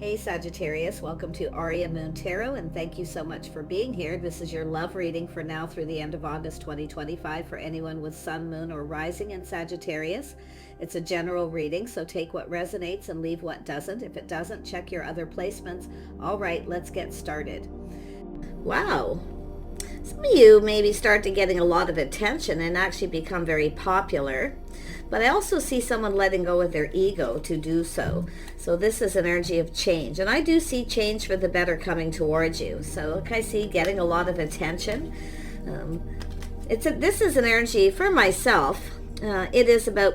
Hey Sagittarius, welcome to Aria Moon Tarot, and thank you so much for being here. This is your love reading for now through the end of August 2025 for anyone with Sun, Moon, or Rising in Sagittarius. It's a general reading, so take what resonates and leave what doesn't. If it doesn't, check your other placements. All right, let's get started. Wow. Some of you maybe start to getting a lot of attention and actually become very popular. But I also see someone letting go of their ego to do so. So this is an energy of change. And I do see change for the better coming towards you. So like I see getting a lot of attention. This is an energy for myself. It is about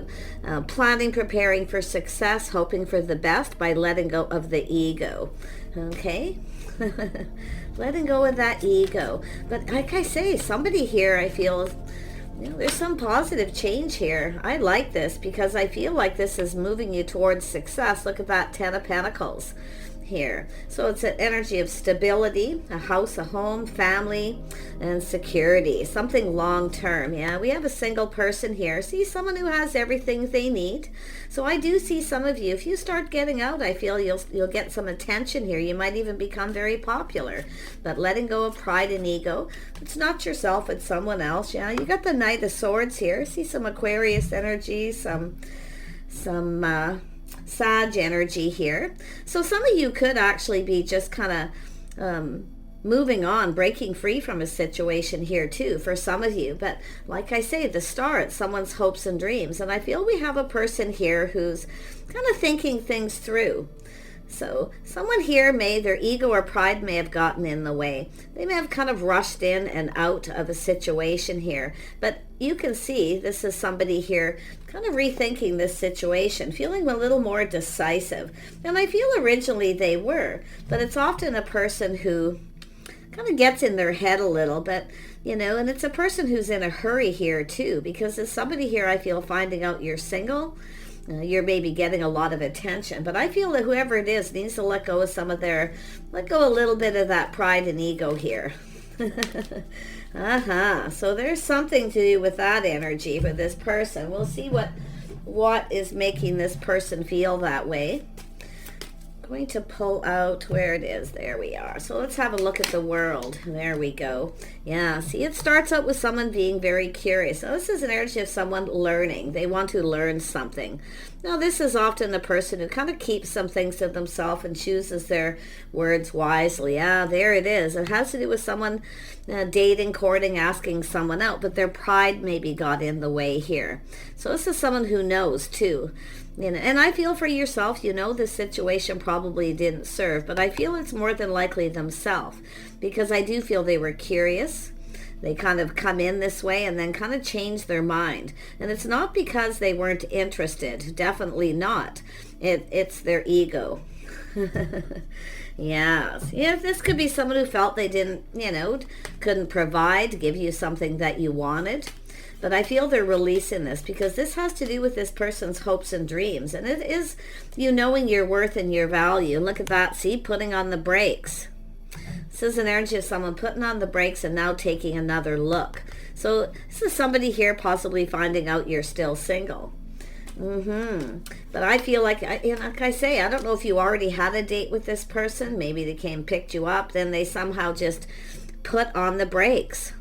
planning, preparing for success, hoping for the best by letting go of the ego. Okay? Letting go of that ego. But like I say, somebody here I feel... there's some positive change here. I like this because I feel like this is moving you towards success. Look at that 10 of Pentacles here. So it's an energy of stability, a house, a home, family, and security. Something long-term. Yeah, we have a single person here. See, someone who has everything they need. So I do see some of you, if you start getting out, I feel you'll get some attention here. You might even become very popular. But letting go of pride and ego. It's not yourself, it's someone else. Yeah, you got the Knight of Swords here. See some Aquarius energy, some Sag energy here. So some of you could actually be just kind of moving on, breaking free from a situation here too for some of you. But like I say, the star, it's someone's hopes and dreams. And I feel we have a person here who's kind of thinking things through. So someone here their ego or pride may have gotten in the way. They may have kind of rushed in and out of a situation here. But you can see this is somebody here kind of rethinking this situation, feeling a little more decisive. And I feel originally they were, but it's often a person who kind of gets in their head a little bit, and it's a person who's in a hurry here too, because there's somebody here I feel finding out you're single. You're maybe getting a lot of attention, but I feel that whoever it is needs to let go of let go a little bit of that pride and ego here. So there's something to do with that energy for this person. We'll see what is making this person feel that way. Going to pull out where it is. There we are. So let's have a look at the world. There we go. Yeah, see, it starts out with someone being very curious. So this is an energy of someone learning. They want to learn something. Now, this is often a person who kind of keeps some things to themselves and chooses their words wisely. Yeah, there it is. It has to do with someone dating, courting, asking someone out, but their pride maybe got in the way here. So this is someone who knows too. And I feel for yourself, this situation probably didn't serve, but I feel it's more than likely themselves, because I do feel they were curious. They kind of come in this way and then kind of change their mind. And it's not because they weren't interested. Definitely not. It's their ego. Yes. Yeah, this could be someone who felt they didn't, couldn't provide, give you something that you wanted. But I feel they're releasing this because this has to do with this person's hopes and dreams. And it is you knowing your worth and your value. And look at that. See, putting on the brakes. This is an energy of someone putting on the brakes and now taking another look. So this is somebody here possibly finding out you're still single. But I feel like, like I say, I don't know if you already had a date with this person. Maybe they came, picked you up, then they somehow just put on the brakes.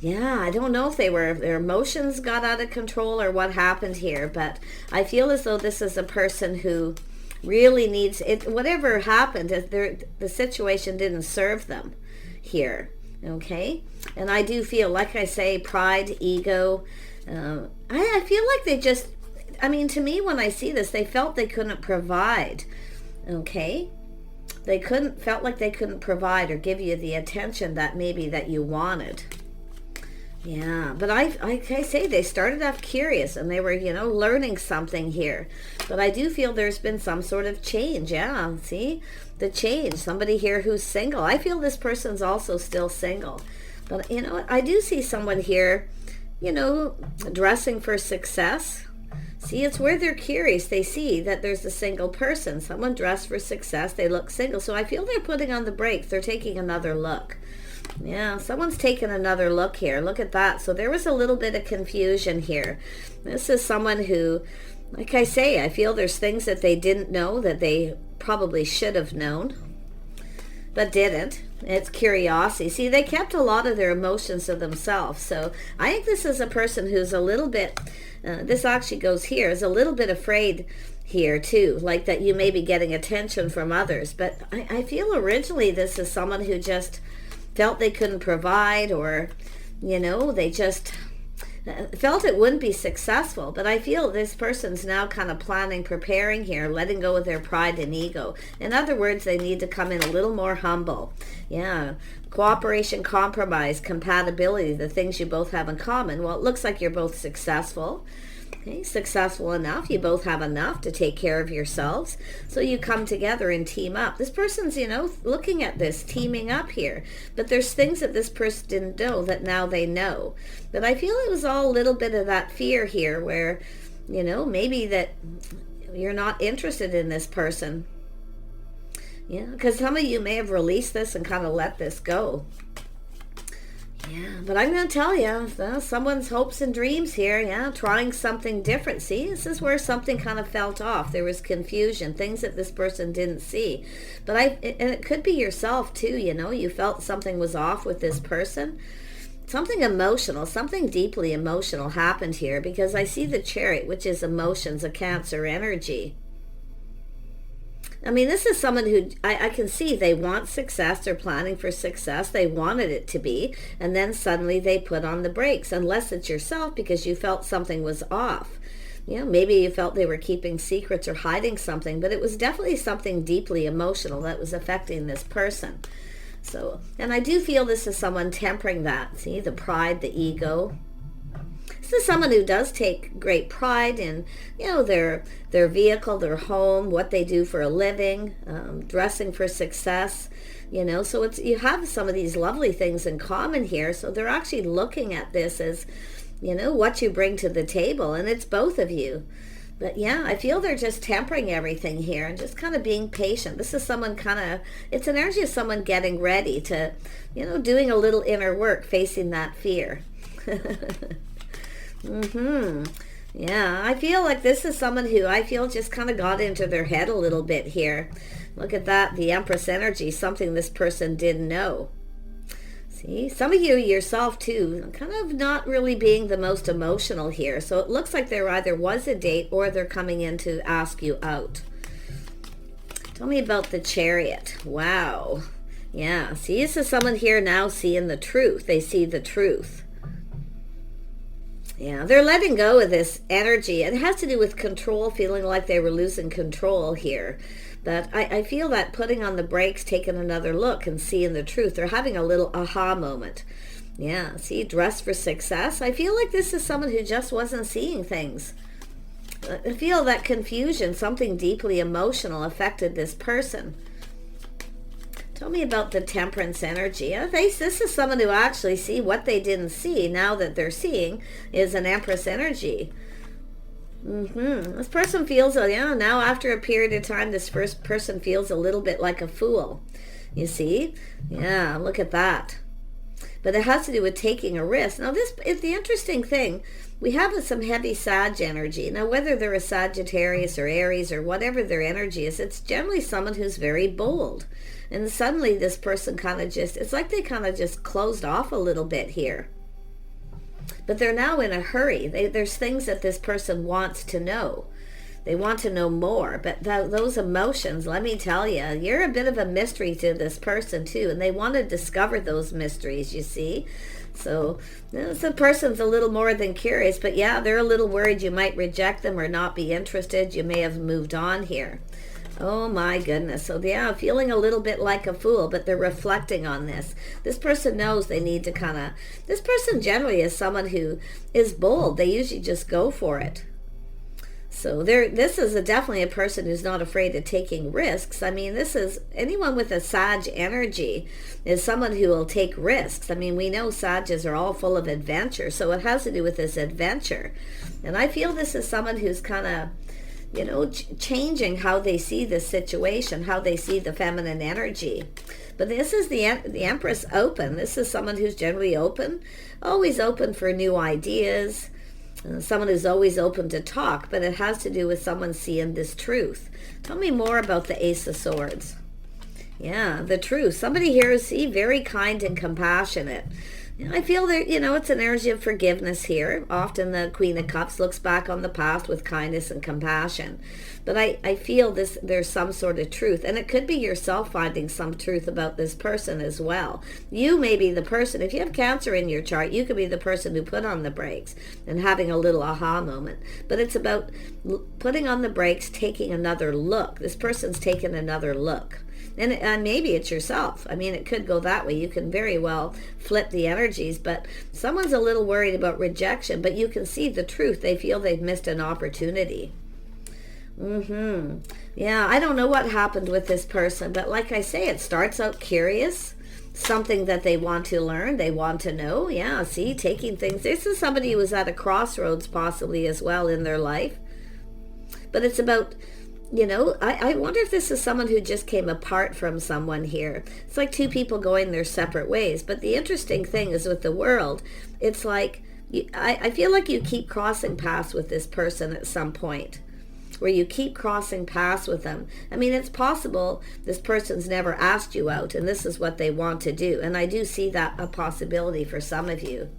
Yeah, I don't know if their emotions got out of control or what happened here, but I feel as though this is a person who really needs it. Whatever happened, the situation didn't serve them here. Okay, and I do feel, like I say, pride, ego. I feel like they just. To me, when I see this, they felt they couldn't provide. Okay. Felt like they couldn't provide or give you the attention that you wanted. Yeah, but like I say, they started off curious and they were, learning something here. But I do feel there's been some sort of change. Yeah, see? The change. Somebody here who's single. I feel this person's also still single. But, I do see someone here, dressing for success. See, it's where they're curious. They see that there's a single person. Someone dressed for success. They look single. So I feel they're putting on the brakes. They're taking another look. Yeah, someone's taken another look here. Look at that. So there was a little bit of confusion here. This is someone who, like I say, I feel there's things that they didn't know that they probably should have known, but didn't. It's curiosity. See, they kept a lot of their emotions to themselves. So I think this is a person who's a little bit, this actually goes here, is a little bit afraid here too, like that you may be getting attention from others. But I feel originally this is someone who just felt they couldn't provide, or, you know, they just felt it wouldn't be successful. But I feel this person's now kind of planning, preparing here, letting go of their pride and ego. In other words, they need to come in a little more humble. Yeah, cooperation, compromise, compatibility, the things you both have in common. Well, it looks like you're both successful. Okay, successful enough. You both have enough to take care of yourselves. So you come together and team up. This person's, you know, looking at this, teaming up here. But there's things that this person didn't know that now they know. But I feel it was all a little bit of that fear here where, you know, maybe that you're not interested in this person. Yeah, because some of you may have released this and kind of let this go. Yeah, but I'm going to tell you, someone's hopes and dreams here, yeah, trying something different. See, this is where something kind of felt off. There was confusion, things that this person didn't see. But and it could be yourself too, you know, you felt something was off with this person. Something emotional, something deeply emotional happened here, because I see the Chariot, which is emotions, a Cancer energy. I mean, this is someone who I can see they want success. They're planning for success. They wanted it to be. And then suddenly they put on the brakes, unless it's yourself because you felt something was off. You know, maybe you felt they were keeping secrets or hiding something, but it was definitely something deeply emotional that was affecting this person. So, and I do feel this is someone tempering that. See, the pride, the ego. This is someone who does take great pride in, you know, their vehicle, their home, what they do for a living, dressing for success, you know. So it's, you have some of these lovely things in common here. So they're actually looking at this as, you know, what you bring to the table, and it's both of you. But yeah, I feel they're just tempering everything here and just kind of being patient. This is someone kind of, it's an energy of someone getting ready to, you know, doing a little inner work, facing that fear. Yeah, I feel like this is someone who I feel just kind of got into their head a little bit here. Look at that, the Empress energy, something this person didn't know. See, some of you yourself too, kind of not really being the most emotional here. So it looks like there either was a date or they're coming in to ask you out. Tell me about the Chariot. Wow. Yeah, see, this is someone here now seeing the truth. They see the truth. Yeah, they're letting go of this energy. It has to do with control, feeling like they were losing control here. But I feel that putting on the brakes, taking another look and seeing the truth. They're having a little aha moment. Yeah, see, dress for success. I feel like this is someone who just wasn't seeing things. I feel that confusion, something deeply emotional affected this person. Tell me about the Temperance energy. This is someone who actually see what they didn't see. Now that they're seeing is an Empress energy. This person feels, yeah, now after a period of time, this first person feels a little bit like a fool. You see? Yeah, look at that. But it has to do with taking a risk. Now, this is the interesting thing. We have some heavy Sag energy. Now, whether they're a Sagittarius or Aries or whatever their energy is, it's generally someone who's very bold. And suddenly this person kind of just, it's like they kind of just closed off a little bit here. But they're now in a hurry. There's things that this person wants to know. They want to know more. But those emotions, let me tell you, you're a bit of a mystery to this person too. And they want to discover those mysteries, you see. So the person's a little more than curious. But yeah, they're a little worried you might reject them or not be interested. You may have moved on here. Oh my goodness. So yeah, feeling a little bit like a fool, but they're reflecting on this. This person knows they need to kind of, this person generally is someone who is bold. They usually just go for it. So this is definitely a person who's not afraid of taking risks. I mean, this is anyone with a Sag energy is someone who will take risks. I mean, we know Sages are all full of adventure, so it has to do with this adventure. And I feel this is someone who's kind of, you know, changing how they see this situation, how they see the feminine energy. But this is the Empress open. This is someone who's generally open, always open for new ideas. Someone who's always open to talk, but it has to do with someone seeing this truth. Tell me more about the Ace of Swords. Yeah, the truth. Somebody here is very kind and compassionate. I feel that, it's an energy of forgiveness here. Often the Queen of Cups looks back on the past with kindness and compassion. But I feel there's some sort of truth. And it could be yourself finding some truth about this person as well. You may be the person, if you have Cancer in your chart, you could be the person who put on the brakes and having a little aha moment. But it's about putting on the brakes, taking another look. This person's taken another look. And maybe it's yourself. I mean, it could go that way. You can very well flip the energies, but someone's a little worried about rejection, but you can see the truth. They feel they've missed an opportunity. Yeah, I don't know what happened with this person, but like I say, it starts out curious, something that they want to learn, they want to know. Yeah, see, taking things. This is somebody who was at a crossroads possibly as well in their life. But it's about... I wonder if this is someone who just came apart from someone here. It's like two people going their separate ways. But the interesting thing is with the world, it's like, I feel like you keep crossing paths with this person at some point, where you keep crossing paths with them. I mean, it's possible this person's never asked you out, and this is what they want to do. And I do see that a possibility for some of you.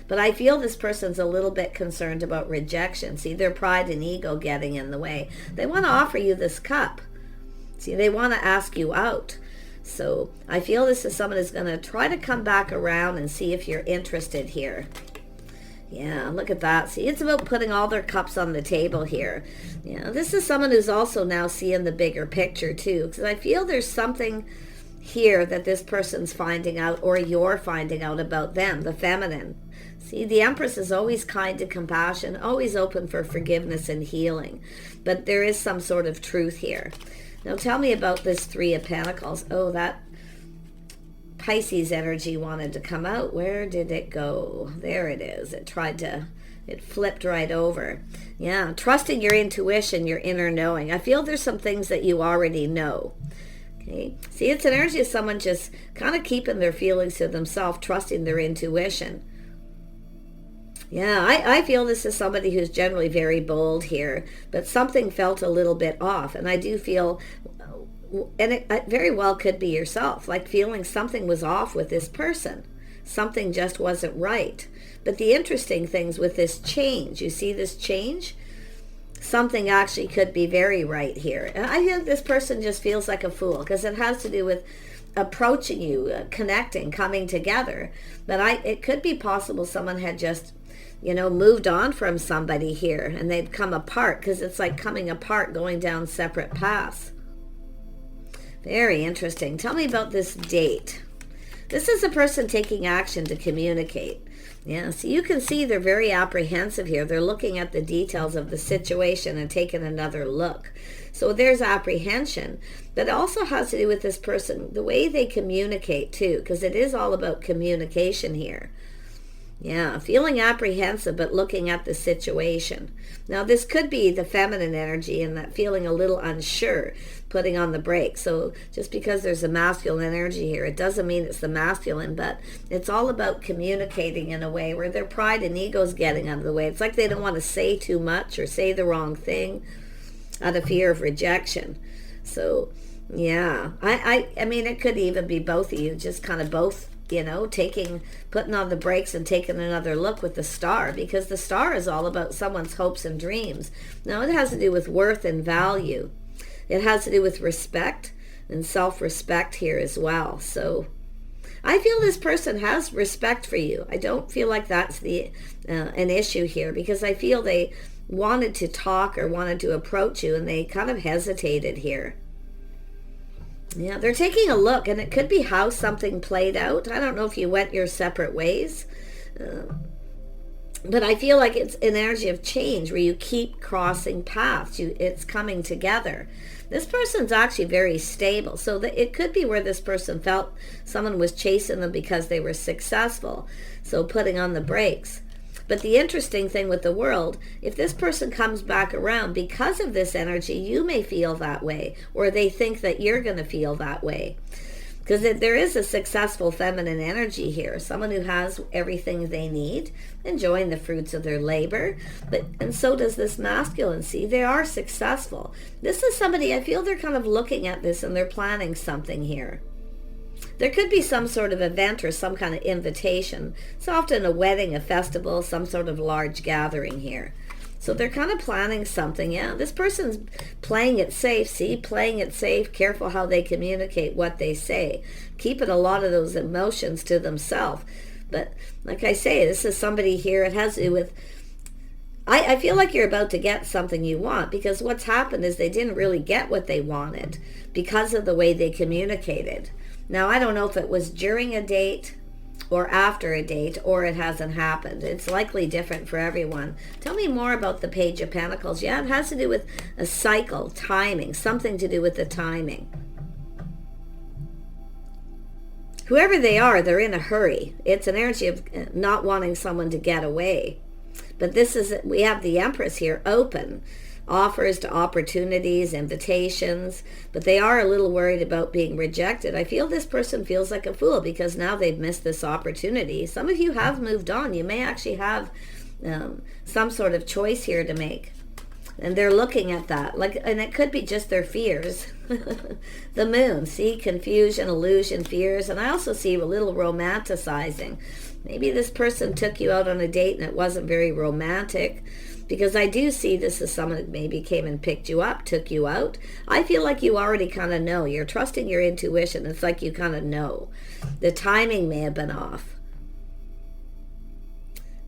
But I feel this person's a little bit concerned about rejection. See, their pride and ego getting in the way. They want to offer you this cup. See, they want to ask you out. So I feel this is someone who's going to try to come back around and see if you're interested here. Yeah, look at that. See, it's about putting all their cups on the table here. Yeah, this is someone who's also now seeing the bigger picture too. Because I feel there's something here that this person's finding out, or you're finding out about them, the feminine. See, the Empress is always kind and compassion, always open for forgiveness and healing. But there is some sort of truth here. Now tell me about this Three of Pentacles. Oh, that Pisces energy wanted to come out. Where did it go? There it is. It flipped right over. Yeah, trusting your intuition, your inner knowing. I feel there's some things that you already know. Okay. See, it's an energy of someone just kind of keeping their feelings to themselves, trusting their intuition. Yeah, I feel this is somebody who's generally very bold here, but something felt a little bit off. And I do feel, and it very well could be yourself, like feeling something was off with this person. Something just wasn't right. But the interesting things with this change, you see this change? Something actually could be very right here. And I think this person just feels like a fool because it has to do with approaching you, connecting, coming together. But it could be possible someone had just, moved on from somebody here and they'd come apart, because it's like coming apart, going down separate paths. Very interesting. Tell me about this date. This is a person taking action to communicate. Yeah, so you can see they're very apprehensive here. They're looking at the details of the situation and taking another look. So there's apprehension, but it also has to do with this person, the way they communicate too, because it is all about communication here. Yeah, feeling apprehensive, but looking at the situation. Now, this could be the feminine energy and that feeling a little unsure, putting on the brakes. So just because there's a masculine energy here, it doesn't mean it's the masculine, but it's all about communicating in a way where their pride and ego's getting out of the way. It's like they don't want to say too much or say the wrong thing out of fear of rejection. So, yeah, I mean, it could even be both of you, just kind of both, putting on the brakes and taking another look with the Star, because the Star is all about someone's hopes and dreams. Now, it has to do with worth and value. It has to do with respect and self-respect here as well. So I feel this person has respect for you. I don't feel like that's an issue here, because I feel they wanted to talk or wanted to approach you and they kind of hesitated here. Yeah, they're taking a look, and it could be how something played out. I don't know if you went your separate ways, but I feel like it's an energy of change where you keep crossing paths. It's coming together. This person's actually very stable, so that it could be where this person felt someone was chasing them because they were successful, so putting on the brakes. But the interesting thing with the world, if this person comes back around because of this energy, you may feel that way, or they think that you're going to feel that way. Because there is a successful feminine energy here. Someone who has everything they need, enjoying the fruits of their labor. And so does this masculine. See, they are successful. This is somebody, I feel they're kind of looking at this and they're planning something here. There could be some sort of event or some kind of invitation. It's often a wedding, a festival, some sort of large gathering here. So they're kind of planning something. Yeah, this person's playing it safe. See, playing it safe, careful how they communicate what they say, keeping a lot of those emotions to themselves. But like I say, this is somebody here, it has to do with, I feel like you're about to get something you want, because what's happened is they didn't really get what they wanted because of the way they communicated. Now, I don't know if it was during a date or after a date, or it hasn't happened. It's likely different for everyone. Tell me more about the Page of Pentacles. Yeah, it has to do with a cycle, timing, something to do with the timing. Whoever they are, they're in a hurry. It's an energy of not wanting someone to get away. But this is, we have the Empress here, open. Offers to opportunities, invitations, but they are a little worried about being rejected. I feel this person feels like a fool because now they've missed this opportunity. Some of you have moved on. You may actually have some sort of choice here to make. And they're looking at that. And it could be just their fears. The moon, see, confusion, illusion, fears. And I also see a little romanticizing. Maybe this person took you out on a date and it wasn't very romantic. Because I do see this as someone that maybe came and picked you up, took you out. I feel like you already kind of know. You're trusting your intuition. It's like you kind of know. The timing may have been off.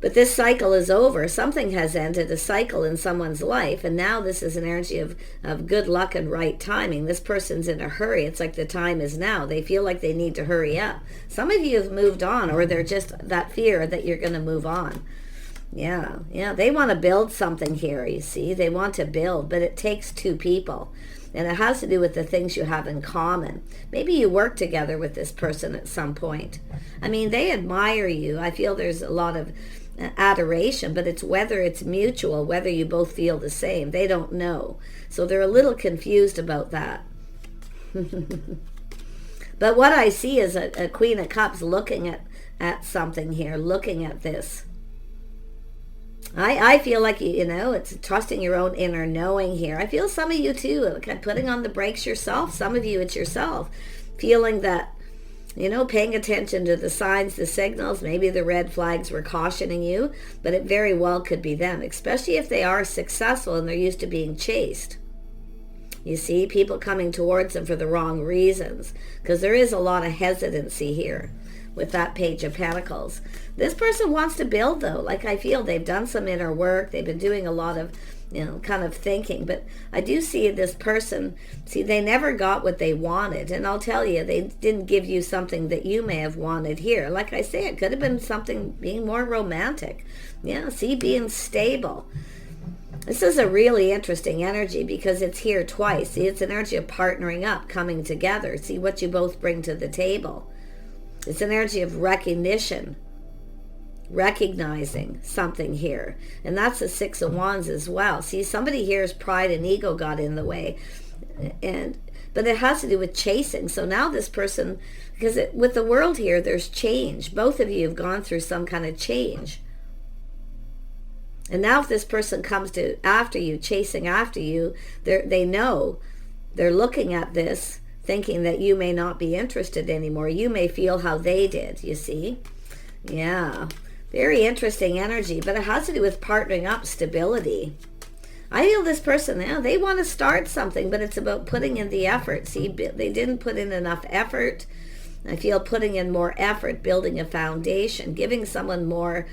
But this cycle is over. Something has ended a cycle in someone's life. And now this is an energy of good luck and right timing. This person's in a hurry. It's like the time is now. They feel like they need to hurry up. Some of you have moved on, or they're just that fear that you're going to move on. Yeah, they want to build something here, you see. They want to build, but it takes two people. And it has to do with the things you have in common. Maybe you work together with this person at some point. I mean, they admire you. I feel there's a lot of adoration, but it's whether it's mutual, whether you both feel the same. They don't know. So they're a little confused about that. But what I see is a Queen of Cups looking at something here, looking at this. I feel like, it's trusting your own inner knowing here. I feel some of you too, like putting on the brakes yourself. Some of you, it's yourself. Feeling that, paying attention to the signs, the signals. Maybe the red flags were cautioning you, but it very well could be them, especially if they are successful and they're used to being chased. You see, people coming towards them for the wrong reasons, because there is a lot of hesitancy here with that Page of Pentacles. This person wants to build, though. Like, I feel they've done some inner work. They've been doing a lot of, kind of thinking. But I do see this person, they never got what they wanted. And I'll tell you, they didn't give you something that you may have wanted here. Like I say, it could have been something being more romantic. Yeah, see, being stable. This is a really interesting energy because it's here twice. See, it's an energy of partnering up, coming together. See what you both bring to the table. It's an energy of recognition, recognizing something here. And that's the Six of Wands as well. See, somebody here's pride and ego got in the way. But it has to do with chasing. So now this person, because with the world here, there's change. Both of you have gone through some kind of change. And now if this person comes after you, chasing after you, they know, they're looking at this, thinking that you may not be interested anymore. You may feel how they did, you see? Yeah, very interesting energy, but it has to do with partnering up, stability. I feel this person, they want to start something, but it's about putting in the effort. See, they didn't put in enough effort. I feel putting in more effort, building a foundation, giving someone more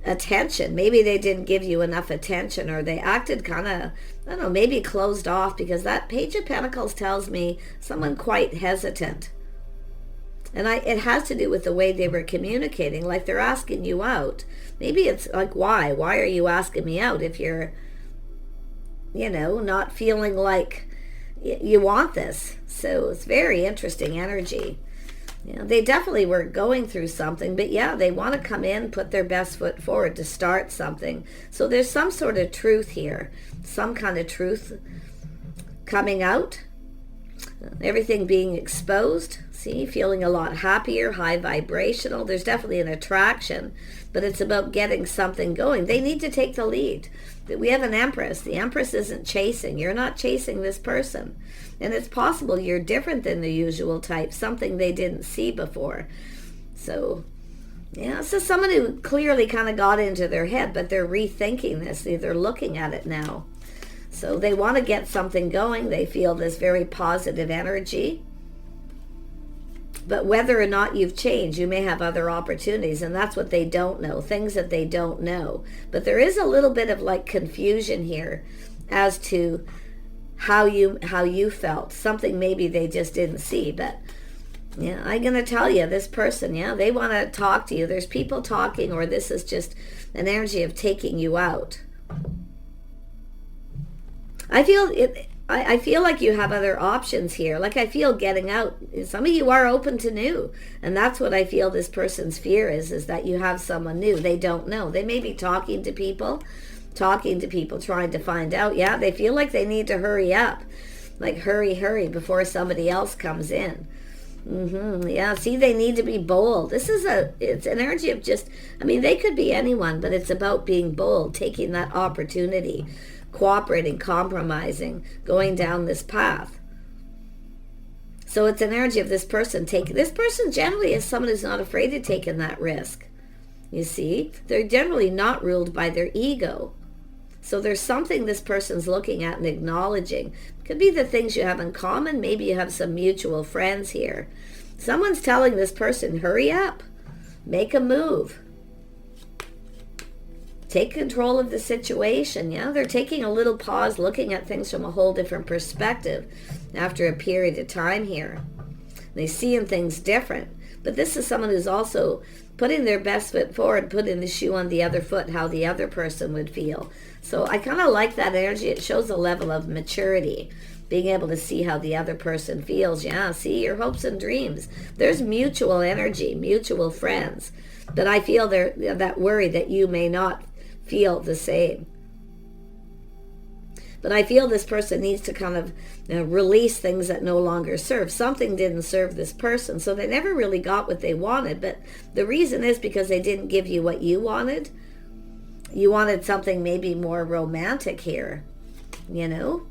attention. Maybe they didn't give you enough attention, or they acted kind of, I don't know, maybe closed off, because that Page of Pentacles tells me someone quite hesitant. And it has to do with the way they were communicating, like they're asking you out. Maybe it's like, why? Why are you asking me out if you're, not feeling like you want this? So it's very interesting energy. They definitely were going through something, but they want to come in, put their best foot forward to start something. So there's some sort of truth here, some kind of truth coming out. Everything being exposed. See, feeling a lot happier, high vibrational. There's definitely an attraction, but it's about getting something going. They need to take the lead. We have an Empress. The Empress isn't chasing. You're not chasing this person. And it's possible you're different than the usual type, something they didn't see before. So, yeah, so someone who clearly kind of got into their head, but they're rethinking this. They're looking at it now. So they want to get something going. They feel this very positive energy. But whether or not you've changed, you may have other opportunities, and that's what they don't know, things that they don't know. But there is a little bit of like confusion here as to how you felt, something maybe they just didn't see. But yeah, I'm going to tell you, this person, yeah, they want to talk to you. There's people talking, or this is just an energy of taking you out. I feel like you have other options here. Like I feel getting out. Some of you are open to new. And that's what I feel this person's fear is that you have someone new. They don't know. They may be talking to people, trying to find out. Yeah, they feel like they need to hurry up. Like hurry before somebody else comes in. Yeah, see, they need to be bold. It's an energy of just, I mean, they could be anyone, but it's about being bold, taking that opportunity, cooperating, compromising, going down this path. So it's an energy of this person this person generally is someone who's not afraid of taking that risk. You see, they're generally not ruled by their ego. So there's something this person's looking at and acknowledging. Could be the things you have in common. Maybe you have some mutual friends here. Someone's telling this person, hurry up, make a move. Take control of the situation. Yeah, they're taking a little pause, looking at things from a whole different perspective after a period of time here. They're seeing things different. But this is someone who's also putting their best foot forward, putting the shoe on the other foot, how the other person would feel. So I kind of like that energy. It shows a level of maturity, being able to see how the other person feels. Yeah, see, your hopes and dreams. There's mutual energy, mutual friends. But I feel that worry that you may not feel the same. But I feel this person needs to kind of release things that no longer serve. Something didn't serve this person, so they never really got what they wanted. But the reason is because they didn't give you what you wanted. You wanted something maybe more romantic here, you know?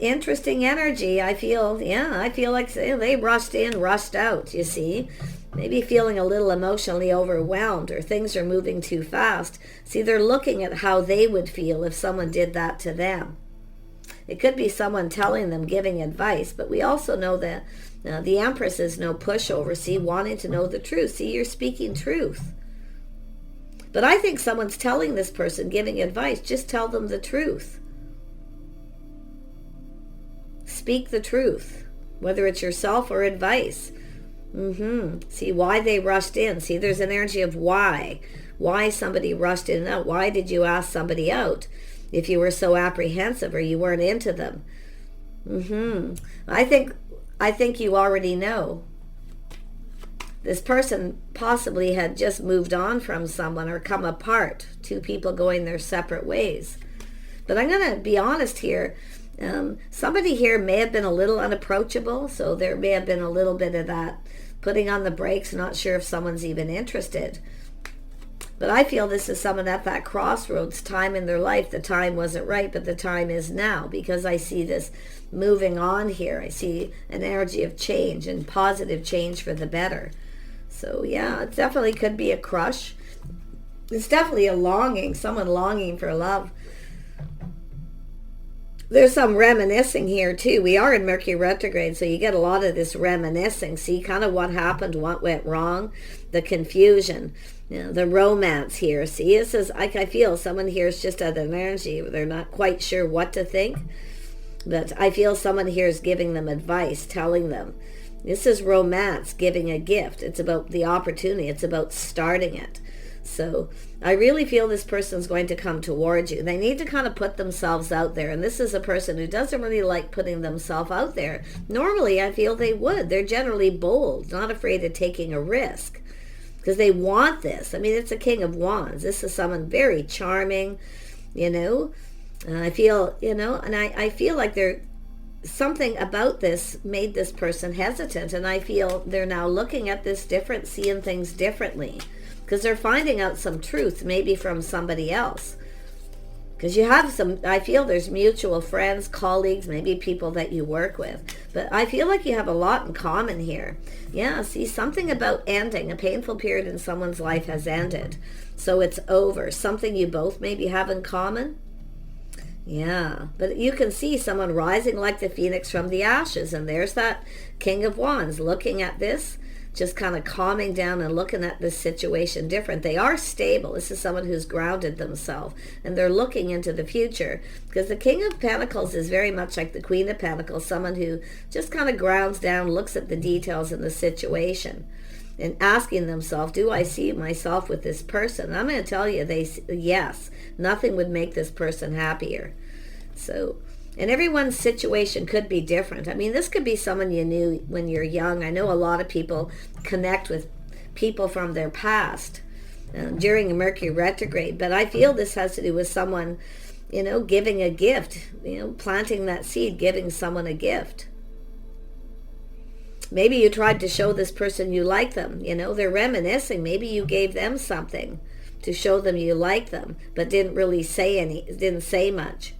Interesting energy. I feel like they rushed in, rushed out, you see. Maybe feeling a little emotionally overwhelmed, or things are moving too fast. See, they're looking at how they would feel if someone did that to them. It could be someone telling them, giving advice, but we also know that the Empress is no pushover. See, wanting to know the truth. See, you're speaking truth. But I think someone's telling this person, giving advice, just tell them the truth. Speak the truth, whether it's yourself or advice. See, why they rushed in. See, there's an energy of why. Why somebody rushed in and out. Why did you ask somebody out if you were so apprehensive or you weren't into them? I think you already know. This person possibly had just moved on from someone or come apart. Two people going their separate ways. But I'm going to be honest here. Somebody here may have been a little unapproachable, so there may have been a little bit of that putting on the brakes, not sure if someone's even interested. But I feel this is someone at that crossroads, time in their life. The time wasn't right, but the time is now, because I see this moving on here. I see an energy of change and positive change for the better. So yeah, it definitely could be a crush. It's definitely a longing, someone longing for love. There's some reminiscing here too. We are in Mercury retrograde, so you get a lot of this reminiscing. See kind of what happened, what went wrong, the confusion, the romance here. See, this is, I feel someone here is just at an energy. They're not quite sure what to think, but I feel someone here is giving them advice, telling them. This is romance, giving a gift. It's about the opportunity. It's about starting it. So I really feel this person's going to come towards you. They need to kind of put themselves out there. And this is a person who doesn't really like putting themselves out there. Normally, I feel they would. They're generally bold, not afraid of taking a risk, because they want this. I mean, it's a King of Wands. This is someone very charming, I feel, and I feel like they're something about this made this person hesitant, and I feel they're now looking at this different, seeing things differently, because they're finding out some truth maybe from somebody else. Because you have some, I feel there's mutual friends, colleagues, maybe people that you work with. But I feel like you have a lot in common here. Yeah, see, something about ending. A painful period in someone's life has ended. So it's over. Something you both maybe have in common. Yeah, but you can see someone rising like the phoenix from the ashes. And there's that King of Wands looking at this, just kind of calming down and looking at this situation different. They are stable. This is someone who's grounded themselves, and they're looking into the future, because the King of Pentacles is very much like the Queen of Pentacles, someone who just kind of grounds down, looks at the details in the situation, and asking themselves, do I see myself with this person? I'm going to tell you, yes, nothing would make this person happier. So, and everyone's situation could be different. I mean, this could be someone you knew when you're young. I know a lot of people connect with people from their past during a Mercury retrograde, but I feel this has to do with someone, giving a gift, planting that seed, giving someone a gift. Maybe you tried to show this person you like them. They're reminiscing. Maybe you gave them something to show them you like them, but didn't say much.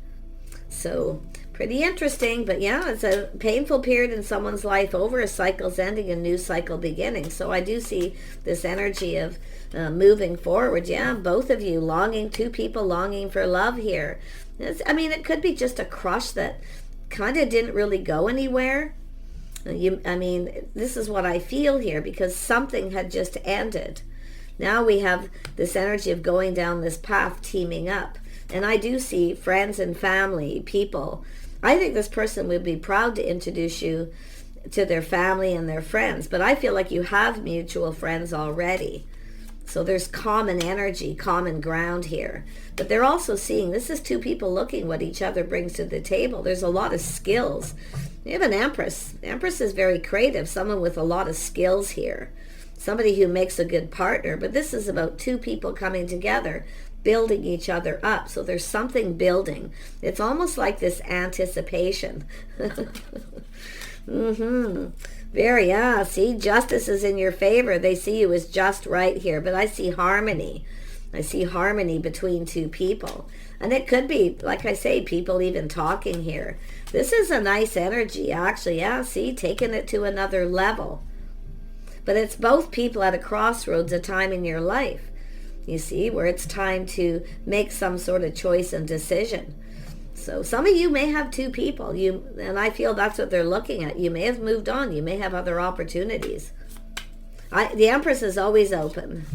So pretty interesting, but yeah, it's a painful period in someone's life over. A cycle's ending, a new cycle beginning. So I do see this energy of moving forward. Yeah, both of you two people longing for love here. It could be just a crush that kind of didn't really go anywhere. This is what I feel here, because something had just ended. Now we have this energy of going down this path, teaming up. And I do see friends and family, people. I think this person would be proud to introduce you to their family and their friends. But I feel like you have mutual friends already. So there's common energy, common ground here. But they're also seeing, this is two people looking what each other brings to the table. There's a lot of skills. We have an Empress. Empress is very creative, someone with a lot of skills here. Somebody who makes a good partner. But this is about two people coming together, building each other up. So there's something building. It's almost like this anticipation. See, justice is in your favor. They see you as just right here. But I see harmony. I see harmony between two people. And it could be, like I say, people even talking here. This is a nice energy, actually. Yeah, see, taking it to another level. But it's both people at a crossroads, a time in your life. You see, where it's time to make some sort of choice and decision. So some of you may have two people, and I feel that's what they're looking at. You may have moved on. You may have other opportunities. The Empress is always open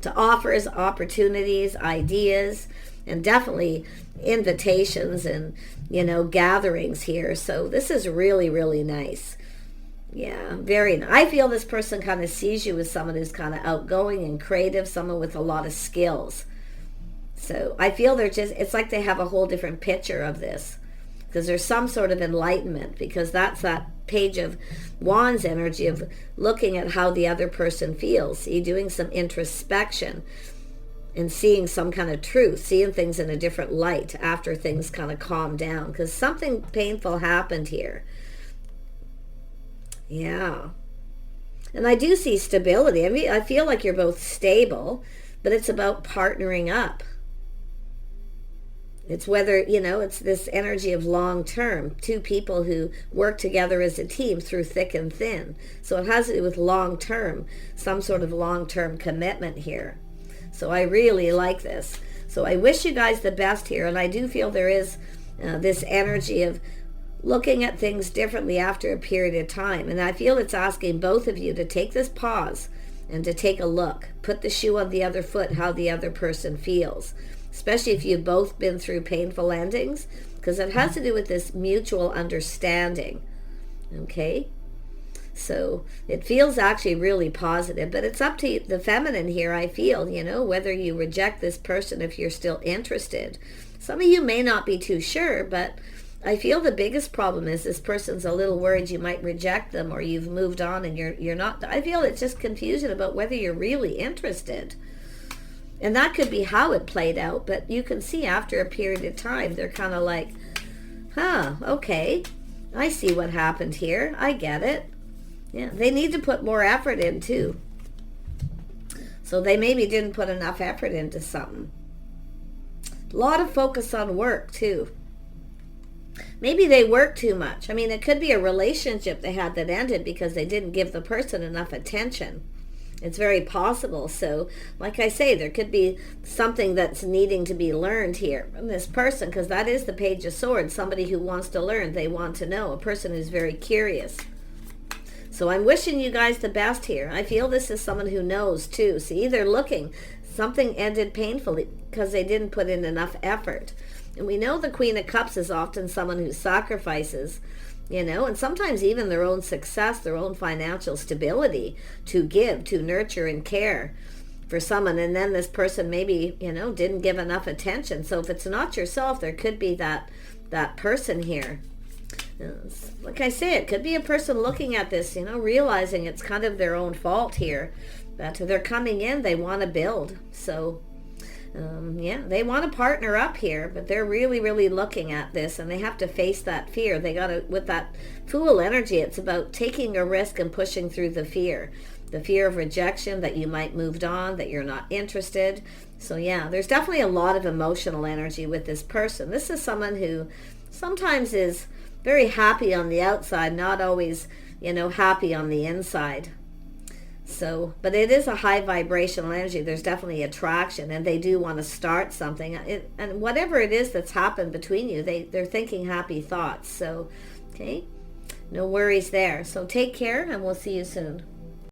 to offers, opportunities, ideas, and definitely invitations and, gatherings here. So this is really, really nice. Yeah, very nice. I feel this person kind of sees you as someone who's kind of outgoing and creative, someone with a lot of skills. So I feel it's like they have a whole different picture of this, because there's some sort of enlightenment, because that's that Page of Wands energy of looking at how the other person feels. See, doing some introspection and seeing some kind of truth, seeing things in a different light after things kind of calm down, because something painful happened here. Yeah. And I do see stability. I feel like you're both stable, but it's about partnering up. It's whether, it's this energy of long term, two people who work together as a team through thick and thin. So it has to do with long term, some sort of long term commitment here. So I really like this. So I wish you guys the best here. And I do feel there is this energy of looking at things differently after a period of time. And I feel it's asking both of you to take this pause and to take a look. Put the shoe on the other foot, how the other person feels. Especially if you've both been through painful endings, because it has to do with this mutual understanding. Okay? So it feels actually really positive, but it's up to the feminine here, I feel, whether you reject this person if you're still interested. Some of you may not be too sure, but I feel the biggest problem is this person's a little worried you might reject them, or you've moved on and you're not. I feel it's just confusion about whether you're really interested. And that could be how it played out, but you can see after a period of time, they're kind of like, Huh, okay. I see what happened here. I get it. Yeah, they need to put more effort in too. So they maybe didn't put enough effort into something. A lot of focus on work too. Maybe they work too much. I mean, it could be a relationship they had that ended because they didn't give the person enough attention. It's very possible. So, like I say, there could be something that's needing to be learned here from this person, because that is the Page of Swords. Somebody who wants to learn, they want to know. A person who's very curious. So I'm wishing you guys the best here. I feel this is someone who knows too. See, they're looking. Something ended painfully because they didn't put in enough effort. And we know the Queen of Cups is often someone who sacrifices, you know, and sometimes even their own success, their own financial stability to give, to nurture and care for someone. And then this person maybe, you know, didn't give enough attention. So if it's not yourself, there could be that person here. Like I say, it could be a person looking at this, you know, realizing it's kind of their own fault here, that they're coming in, they want to build. So yeah, they want to partner up here, but they're really, really looking at this, and they have to face that fear. They got to, with that Fool energy, it's about taking a risk and pushing through the fear of rejection, that you might moved on, that you're not interested. So yeah, there's definitely a lot of emotional energy with this person. This is someone who sometimes is very happy on the outside, not always, you know, happy on the inside. So, but it is a high vibrational energy. There's definitely attraction, and they do want to start something. And whatever it is that's happened between you, they're thinking happy thoughts. So, okay, no worries there. So take care, and we'll see you soon.